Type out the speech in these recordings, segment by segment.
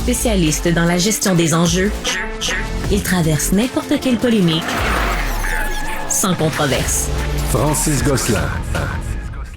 Spécialiste dans la gestion des enjeux, il traverse n'importe quelle polémique sans controverse. Francis Gosselin.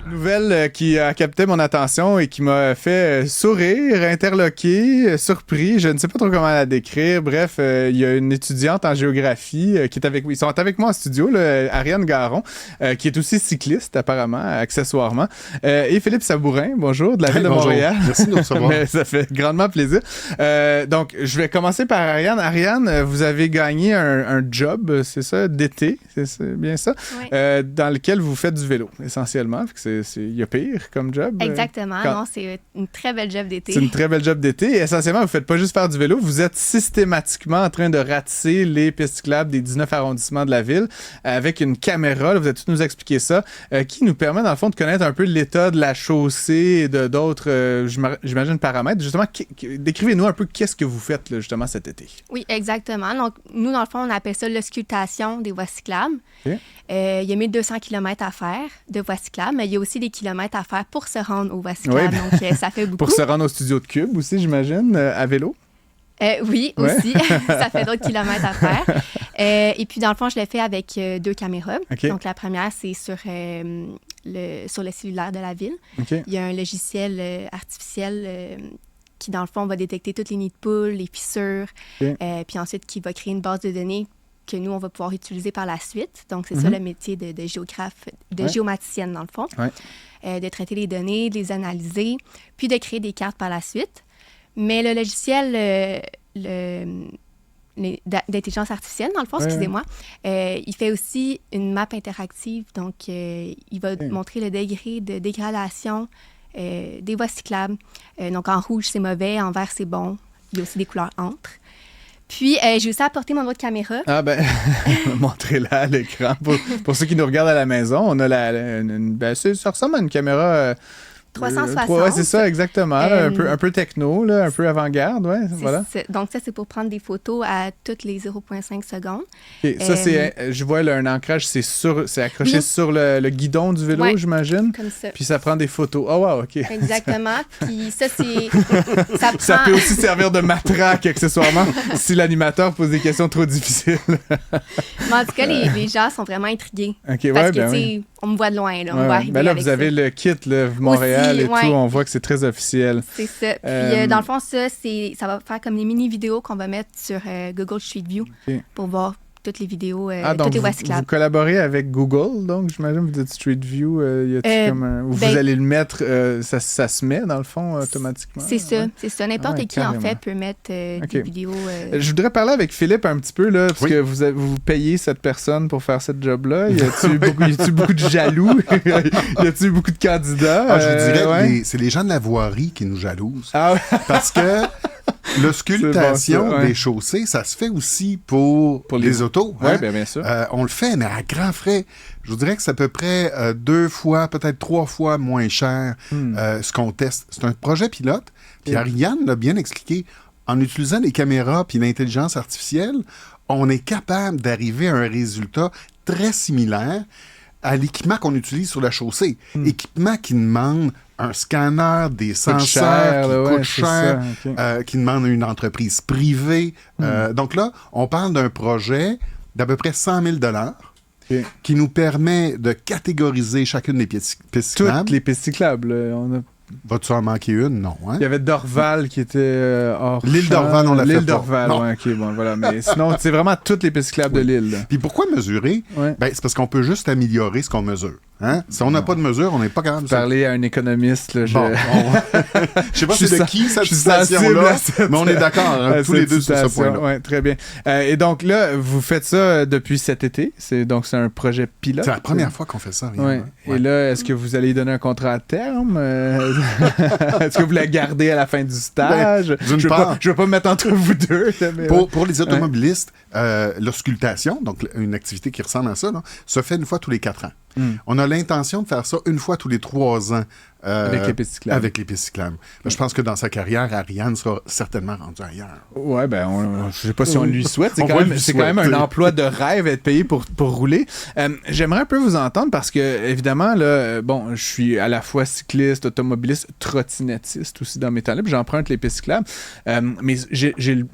Nouvelle qui a capté mon attention et qui m'a fait sourire, interloquer, surpris. Je ne sais pas trop comment la décrire. Bref, il y a une étudiante en géographie qui est avec moi. Ils sont avec moi en studio, là, Ariane Garon, qui est aussi cycliste, apparemment, accessoirement. Et Philippe Sabourin, bonjour, de la ville de Montréal. Merci de nous recevoir. Ça fait grandement plaisir. Donc, je vais commencer par Ariane. Ariane, vous avez gagné un job, c'est ça, d'été, c'est bien ça, Oui. dans lequel vous faites du vélo, essentiellement. Il y a pire comme job. Exactement. Non, c'est une très belle job d'été. C'est une très belle job d'été. Et essentiellement, vous ne faites pas juste faire du vélo, vous êtes systématiquement en train de ratisser les pistes cyclables des 19 arrondissements de la ville avec une caméra. Là, vous allez tout nous expliquer ça, qui nous permet, dans le fond, de connaître un peu l'état de la chaussée et de d'autres, j'imagine, paramètres. Justement, décrivez-nous un peu qu'est-ce que vous faites, là, justement, cet été. Oui, exactement. Donc, nous, dans le fond, on appelle ça l'auscultation des voies cyclables. Okay. Il y a 1200 km à faire de voies cyclables, mais il y a aussi des kilomètres à faire pour se rendre aux voies cyclables. Oui. Donc, ça fait beaucoup. Pour se rendre au studio de Cube aussi, j'imagine, à vélo. Oui, Ouais. aussi. Ça fait d'autres kilomètres à faire. Et puis, dans le fond, je l'ai fait avec 2 caméras. Okay. Donc, la première, c'est sur le cellulaire de la ville. Okay. Il y a un logiciel artificiel qui, dans le fond, va détecter toutes les nids de poules, les fissures, Okay. puis ensuite qui va créer une base de données que nous, on va pouvoir utiliser par la suite. Donc, c'est ça le métier de géographe, de géomaticienne, dans le fond. Ouais. De traiter les données, de les analyser, puis de créer des cartes par la suite. Mais le logiciel d'intelligence artificielle, dans le fond, excusez-moi, il fait aussi une map interactive. Donc, il va montrer le degré de dégradation des voies cyclables. Donc, en rouge, c'est mauvais, en vert, c'est bon. Il y a aussi des couleurs entre. Puis, j'ai aussi apporté mon autre caméra. Ah ben, montrez-la à l'écran. Pour ceux qui nous regardent à la maison, on a ça ressemble à une caméra... 360. Ouais, c'est ça, exactement. Là, un peu techno, là, un peu avant-garde, ouais, voilà. Donc, ça, c'est pour prendre des photos à toutes les 0,5 secondes. Okay, ça, je vois là, un ancrage, c'est accroché sur le guidon du vélo, j'imagine. Comme ça. Puis ça prend des photos. Oh, wow, OK. Exactement. Puis ça, c'est... Ça peut aussi servir de matraque, accessoirement, si l'animateur pose des questions trop difficiles. Mais en tout cas, les gens sont vraiment intrigués. OK, parce ouais, que, ben tu sais, oui. on me voit de loin, là. On va arriver ben là, avec vous avez ça. le kit, là, Montréal Aussi, et tout. On voit que c'est très officiel. C'est ça. Puis, dans le fond, ça va faire comme des mini-vidéos qu'on va mettre sur Google Street View pour voir toutes les vidéos, toutes les voies cyclables. Vous collaborez avec Google, donc j'imagine vous dites Street View, y a-t-il comme vous allez le mettre, ça se met dans le fond automatiquement? C'est ça, c'est ça. N'importe qui, carrément. en fait, peut mettre des vidéos. Je voudrais parler avec Philippe un petit peu, là, parce que vous payez cette personne pour faire ce job-là. Y a-t-il beaucoup de jaloux? Y a-t-il beaucoup de candidats? Je vous dirais que c'est les gens de la voirie qui nous jalousent. Ah ouais. Parce que l'auscultation bon, ça, des chaussées, ça se fait aussi pour les autos. Oui, hein? bien sûr. On le fait, mais à grands frais. Je vous dirais que c'est à peu près 2 fois, peut-être 3 fois moins cher ce qu'on teste. C'est un projet pilote. Puis Ariane l'a bien expliqué. En utilisant les caméras puis l'intelligence artificielle, on est capable d'arriver à un résultat très similaire à l'équipement qu'on utilise sur la chaussée. Équipement qui demande un scanner, des senseurs qui coûtent cher, qui demande une entreprise privée. Donc là, on parle d'un projet d'à peu près 100 000 qui nous permet de catégoriser chacune des pistes cyclables. Toutes les pistes cyclables. On a... Va-tu en manquer une? Non. Hein? Il y avait Dorval qui était hors L'île champ. Dorval, on l'a fait L'île pas. Dorval, Non. ouais, OK, bon, voilà. Mais sinon, c'est vraiment toutes les pistes cyclables de l'île. Là. Puis pourquoi mesurer? Ouais. Ben, c'est parce qu'on peut juste améliorer ce qu'on mesure. Hein? Si on n'a pas de mesure, on n'est pas capable de Parler à un économiste, là, je sais pas c'est de qui cette citation-là, mais on est d'accord hein, tous les deux sur ce point-là. Oui, très bien. Et donc là, vous faites ça depuis cet été. C'est un projet pilote. C'est la première fois qu'on fait ça. Ouais. Et là, est-ce que vous allez donner un contrat à terme? Est-ce que vous la gardez à la fin du stage? Ben, je ne veux pas me mettre entre vous deux. Mais pour les automobilistes, l'auscultation, donc une activité qui ressemble à ça, là, se fait une fois tous les 4 ans. On a l'intention de faire ça une fois tous les 3 ans Avec les pistes cyclables. Avec les pistes cyclables. Je pense que dans sa carrière, Ariane sera certainement rendue ailleurs. Ouais, je sais pas si on lui souhaite. C'est On quand va même, lui c'est quand même un souhaiter. emploi de rêve être payé pour rouler. J'aimerais un peu vous entendre parce que, évidemment, là, je suis à la fois cycliste, automobiliste, trottinettiste aussi dans mes temps libres. J'emprunte les pistes cyclables. Mais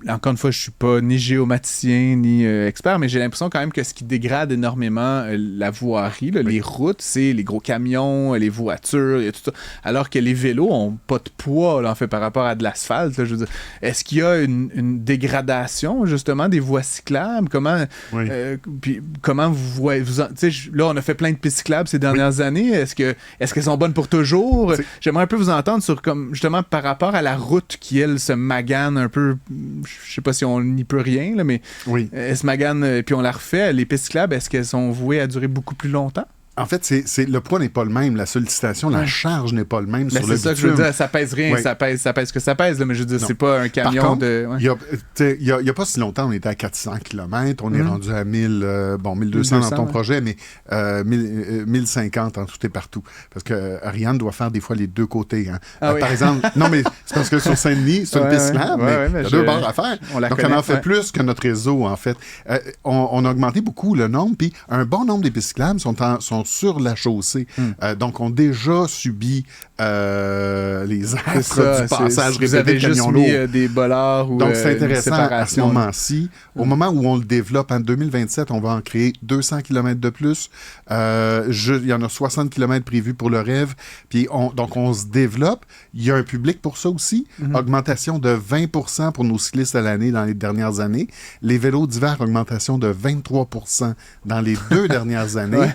encore une fois, je suis pas ni géomaticien ni expert, mais j'ai l'impression quand même que ce qui dégrade énormément la voirie, là, les routes, c'est les gros camions, les voitures et tout ça. Alors que les vélos ont pas de poids, là, en fait, par rapport à de l'asphalte. Là, je veux dire, est-ce qu'il y a une dégradation, justement, des voies cyclables? Comment, puis comment vous voyez... là, on a fait plein de pistes cyclables ces dernières années. Est-ce qu'elles sont bonnes pour toujours? J'aimerais un peu vous entendre sur, justement, par rapport à la route qui, elle, se magane un peu. Je sais pas si on n'y peut rien, là, mais elle se magane, puis on la refait. Les pistes cyclables, est-ce qu'elles sont vouées à durer beaucoup plus longtemps? En fait, le poids n'est pas le même, la sollicitation, la charge n'est pas le même sur le bitume. C'est ça que je veux dire, ça pèse rien, ça pèse ce que ça pèse, là, mais je veux dire, c'est pas un camion. Par contre, de... il y a pas si longtemps, on était à 400 km, on est rendu à 1200 dans ton projet, mais 1050 en tout et partout. Parce que Ariane doit faire des fois les deux côtés. Hein. Par exemple, non, mais c'est parce que sur Saint-Denis, c'est une piste cyclable, mais il y a deux bords à faire. Donc, on en fait plus que notre réseau, en fait. On a augmenté beaucoup le nombre, puis un bon nombre des pistes cyclables sont sur la chaussée. Donc, ont déjà subi les affres du passage répété de camions lourds. Vous avez juste mis des bollards ou donc, c'est intéressant séparation. à ce moment-ci. Au moment où on le développe, en 2027, on va en créer 200 km de plus. Il y en a 60 km prévus pour le rêve. Puis, donc, on se développe. Il y a un public pour ça aussi. Augmentation de 20% pour nos cyclistes à l'année dans les dernières années. Les vélos d'hiver, augmentation de 23% dans les 2 dernières années.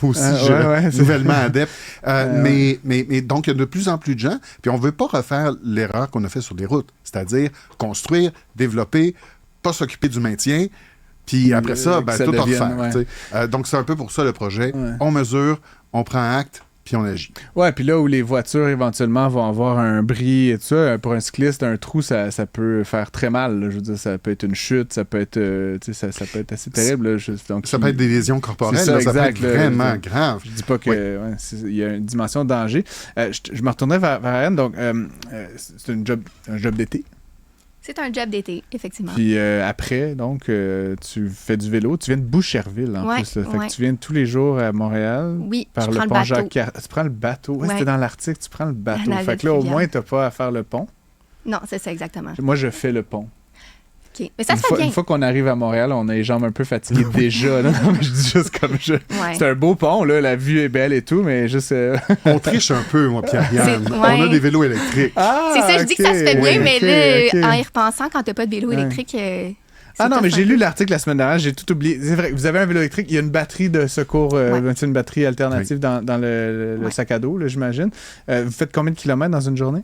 Moi aussi, nouvellement adepte. Mais donc, il y a de plus en plus de gens. Puis, on ne veut pas refaire l'erreur qu'on a fait sur des routes. C'est-à-dire construire, développer, pas s'occuper du maintien. Puis après ça, tout refaire. Donc, c'est un peu pour ça le projet. On mesure, on prend acte, puis on agit. Ouais, puis là où les voitures éventuellement vont avoir un bris et tout ça, pour un cycliste, un trou, ça peut faire très mal. Là. Je veux dire, ça peut être une chute, ça peut être, ça peut être assez terrible. Là. Donc, ça peut être des lésions corporelles, ça peut être vraiment grave. Je dis pas que il y a une dimension de danger. Je me retournerai vers Ariane. Donc, c'est un job d'été. C'est un job d'été, effectivement. Puis après, donc, tu fais du vélo. Tu viens de Boucherville, en plus. Là. Fait que tu viens tous les jours à Montréal. Oui, par le pont Jacques-Cartier. Tu prends le bateau. Ouais, c'était dans l'Arctique, tu prends le bateau. Fait que là, au moins, tu n'as pas à faire le pont. Non, c'est ça, exactement. Moi, je fais le pont. OK. Mais ça se fait bien. Une fois qu'on arrive à Montréal, on a les jambes un peu fatiguées déjà. Là. Non, mais je dis juste comme c'est un beau pont, là, la vue est belle et tout, mais juste... On triche un peu, moi, Pierre-Yann. On a des vélos électriques. C'est ça, je dis que ça se fait bien, mais là, en y repensant, quand t'as pas de vélo électrique... mais j'ai lu l'article la semaine dernière, j'ai tout oublié. C'est vrai, vous avez un vélo électrique, il y a une batterie de secours, une batterie alternative dans le sac à dos, là, j'imagine. Vous faites combien de kilomètres dans une journée?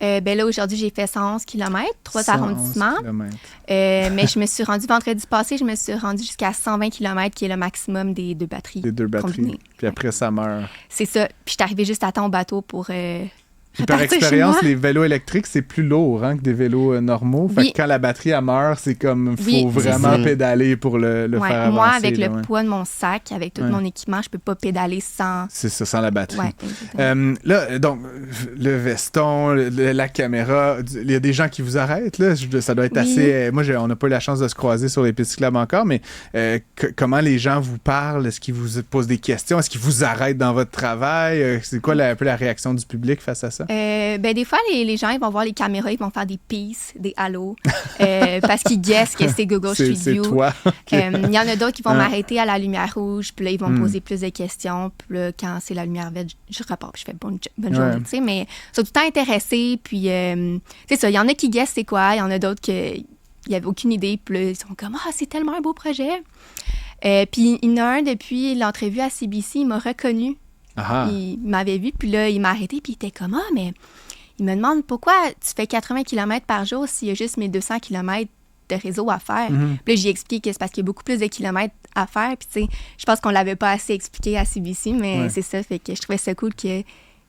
Là, aujourd'hui, j'ai fait 111 km, 3 arrondissements. Mais je me suis rendue vendredi passé, je me suis rendue jusqu'à 120 km, qui est le maximum des deux batteries. Des deux batteries. Combinées. Puis après, ça meurt. C'est ça. Puis je suis arrivée juste à temps au bateau pour. Par expérience, les vélos électriques, c'est plus lourd que des vélos normaux. Fait que quand la batterie meurt, c'est comme faut vraiment pédaler pour le faire avancer. Moi, avec le poids de mon sac, avec tout mon équipement, je peux pas pédaler sans... C'est ça, sans la batterie. Là, donc, le veston, la caméra, il y a des gens qui vous arrêtent, là. Ça doit être assez... Moi, on n'a pas eu la chance de se croiser sur les pistes cyclables encore, mais comment les gens vous parlent? Est-ce qu'ils vous posent des questions? Est-ce qu'ils vous arrêtent dans votre travail? C'est quoi un peu la réaction du public face à ça? Des fois, les gens ils vont voir les caméras, ils vont faire des peace, des halos, parce qu'ils guessent que c'est Google Street View. C'est toi. Il y en a d'autres qui vont m'arrêter à la lumière rouge, puis là, ils vont me poser plus de questions. Puis là, quand c'est la lumière verte, je repars, puis je fais bonne journée, tu sais. Mais ils sont tout le temps intéressés, puis c'est ça. Il y en a qui guessent c'est quoi, il y en a d'autres qui n'avaient aucune idée, puis là, ils sont comme « Ah, c'est tellement un beau projet! » Puis il y en a un, depuis l'entrevue à CBC, il m'a reconnu. Il m'avait vu, puis là, il m'a arrêté, puis il était comme « Ah, mais... » Il me demande pourquoi tu fais 80 km par jour s'il y a juste 1200 km de réseau à faire. Puis là, j'ai expliqué que c'est parce qu'il y a beaucoup plus de kilomètres à faire. Puis tu sais, je pense qu'on l'avait pas assez expliqué à CBC, mais c'est ça. Fait que je trouvais ça cool qu'il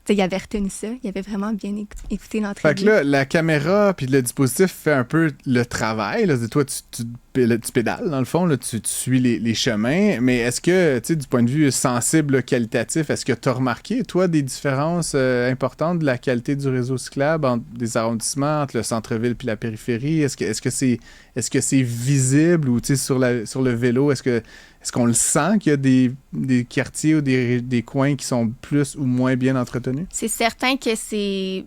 il avait retenu ça. Il avait vraiment bien écouté Fait l'entrevue. que là, la caméra puis le dispositif fait un peu le travail. Là. Toi, tu pédales, dans le fond, là, tu suis les chemins. Mais est-ce que, tu sais, du point de vue sensible, qualitatif, est-ce que tu as remarqué, toi, des différences importantes de la qualité du réseau cyclable entre des arrondissements, entre le centre-ville puis la périphérie? Est-ce que c'est visible ou, tu sais, sur le vélo, est-ce qu'on le sent qu'il y a des quartiers ou des coins qui sont plus ou moins bien entretenus? C'est certain que c'est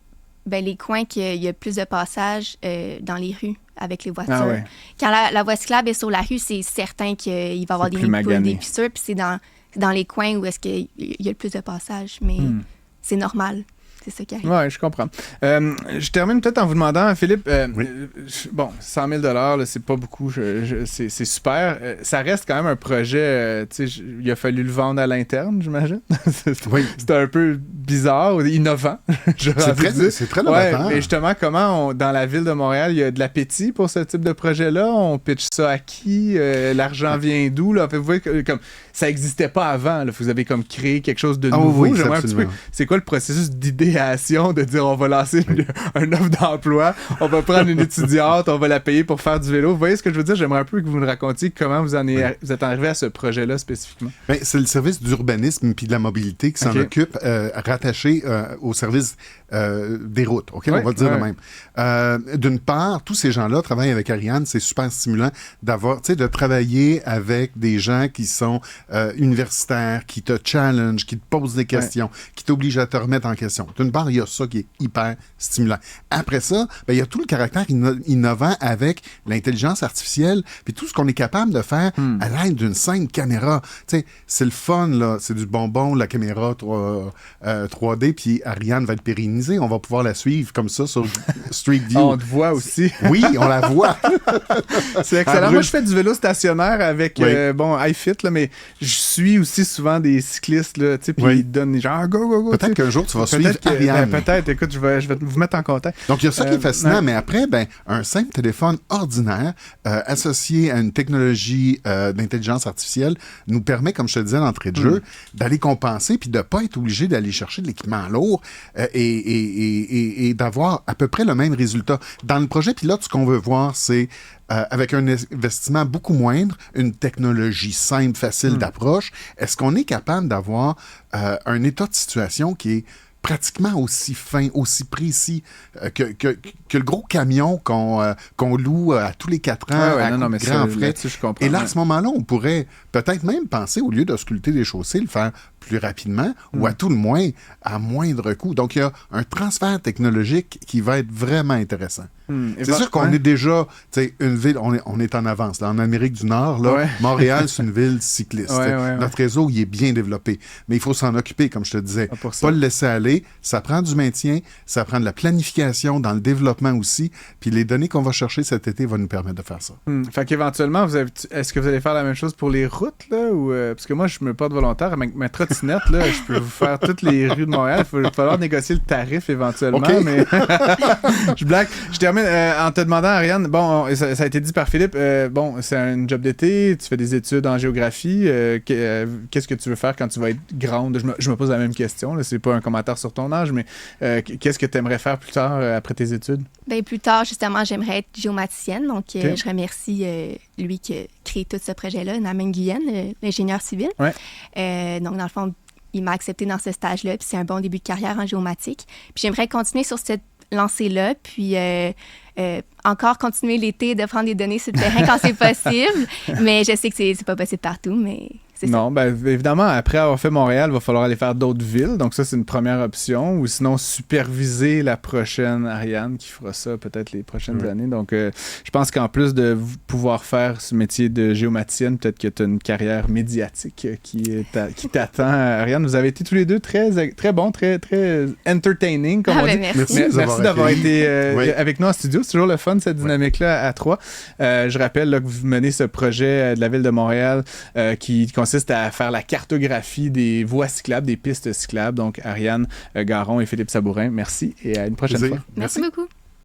les coins qu'il y a plus de passages dans les rues avec les voitures. Ah ouais. Quand la voie cyclable est sur la rue, c'est certain qu'il va y avoir des plus nids de poules, magané. des fissures, puis c'est dans les coins où est-ce qu'il y a le plus de passages. Mais c'est normal. C'est ça qui arrive. Oui, je comprends. Je termine peut-être en vous demandant, Philippe, Oui. 100 000 là, c'est pas beaucoup, c'est super. Ça reste quand même un projet, tu sais, il a fallu le vendre à l'interne, j'imagine. Oui. C'était un peu bizarre, innovant. C'est très novateur. Mais justement, comment, dans la ville de Montréal, il y a de l'appétit pour ce type de projet-là? On pitch ça à qui? L'argent vient d'où? Là? Vous voyez, comme, ça n'existait pas avant. Là. Vous avez comme créé quelque chose de nouveau. Oui, J'aimerais un petit peu. C'est quoi le processus d'idéation de dire on va lancer un offre d'emploi, on va prendre une étudiante, on va la payer pour faire du vélo. Vous voyez ce que je veux dire? J'aimerais un peu que vous nous racontiez comment vous êtes arrivé à ce projet-là spécifiquement. Ben, c'est le service d'urbanisme puis de la mobilité qui s'en occupe, rattaché au service des routes. OK? Ouais, on va le dire de même. D'une part, tous ces gens-là travaillent avec Ariane. C'est super stimulant de travailler avec des gens qui sont universitaires, qui te challenge, qui te posent des questions, qui t'obligent à te remettre en question. D'une part, il y a ça qui est hyper stimulant. Après ça, il y a tout le caractère innovant avec l'intelligence artificielle puis tout ce qu'on est capable de faire à l'aide d'une simple caméra. T'sais, c'est le fun, là. C'est du bonbon, la caméra 3D, puis Ariane va être pérennisée. On va pouvoir la suivre comme ça sur Street View. On te voit aussi. Oui, on la voit. C'est excellent. Moi, je fais du vélo stationnaire avec, iFit, là, mais je suis aussi souvent des cyclistes, là, tu sais, puis ils donnent des gens, go, go, go. Peut-être qu'un jour, tu vas suivre Ariane. Peut-être, écoute, je vais vous mettre en contact. Donc, il y a ça qui est fascinant, mais après, un simple téléphone ordinaire associé à une technologie d'intelligence artificielle nous permet, comme je te disais d'entrée de jeu, d'aller compenser puis de ne pas être obligé d'aller chercher de l'équipement lourd et d'avoir à peu près le même résultat. Dans le projet pilote, ce qu'on veut voir, c'est avec un investissement beaucoup moindre, une technologie simple, facile d'approche, est-ce qu'on est capable d'avoir un état de situation qui est pratiquement aussi fin, aussi précis que le gros camion qu'on loue à tous les 4 ans à grand frais. Et là, à ce moment-là, on pourrait peut-être même penser, au lieu de sculpter des chaussées, le faire plus rapidement ou à tout le moins à moindre coût. Donc, il y a un transfert technologique qui va être vraiment intéressant. C'est sûr qu'on est déjà, tu sais, une ville, on est en avance. Là, en Amérique du Nord, là, Montréal, c'est une ville cycliste. Notre réseau, il est bien développé. Mais il faut s'en occuper, comme je te disais. Pas le laisser aller. Ça prend du maintien, ça prend de la planification dans le développement aussi. Puis les données qu'on va chercher cet été vont nous permettre de faire ça. Fait qu'éventuellement, est-ce que vous allez faire la même chose pour les routes, là? Ou, parce que moi, je me porte volontaire. Avec ma trottinette, là, je peux vous faire toutes les rues de Montréal. Il va falloir négocier le tarif éventuellement. Okay. Mais je blague. Je termine en te demandant, Ariane, bon, ça a été dit par Philippe, bon, c'est un job d'été, tu fais des études en géographie. Qu'est-ce que tu veux faire quand tu vas être grande? Je me pose la même question. Là, c'est pas un commentaire sur ton âge, mais qu'est-ce que tu aimerais faire plus tard après tes études? Bien, plus tard, justement, j'aimerais être géomaticienne. Donc, je remercie lui qui a créé tout ce projet-là, Namen Nguyen, l'ingénieur civil. Ouais. Donc, dans le fond, il m'a accepté dans ce stage-là, puis c'est un bon début de carrière en géomatique. Puis j'aimerais continuer sur cette lancée-là, puis encore continuer l'été de prendre des données sur le terrain quand c'est possible. Mais je sais que c'est pas possible partout, mais c'est ça. Non, bien évidemment, après avoir fait Montréal, il va falloir aller faire d'autres villes. Donc ça, c'est une première option. Ou sinon, superviser la prochaine Ariane qui fera ça peut-être les prochaines années. Donc je pense qu'en plus de pouvoir faire ce métier de géomaticienne, peut-être que tu as une carrière médiatique qui t'attend. Ariane, vous avez été tous les deux très, très bons, très, très entertaining, comme on dit. Merci. Merci d'avoir été avec nous en studio. C'est toujours le fun, cette dynamique-là à trois. Je rappelle là, que vous menez ce projet de la Ville de Montréal qui consiste à faire la cartographie des voies cyclables, des pistes cyclables. Donc, Ariane Garon et Philippe Sabourin, merci et à une prochaine fois. Merci beaucoup.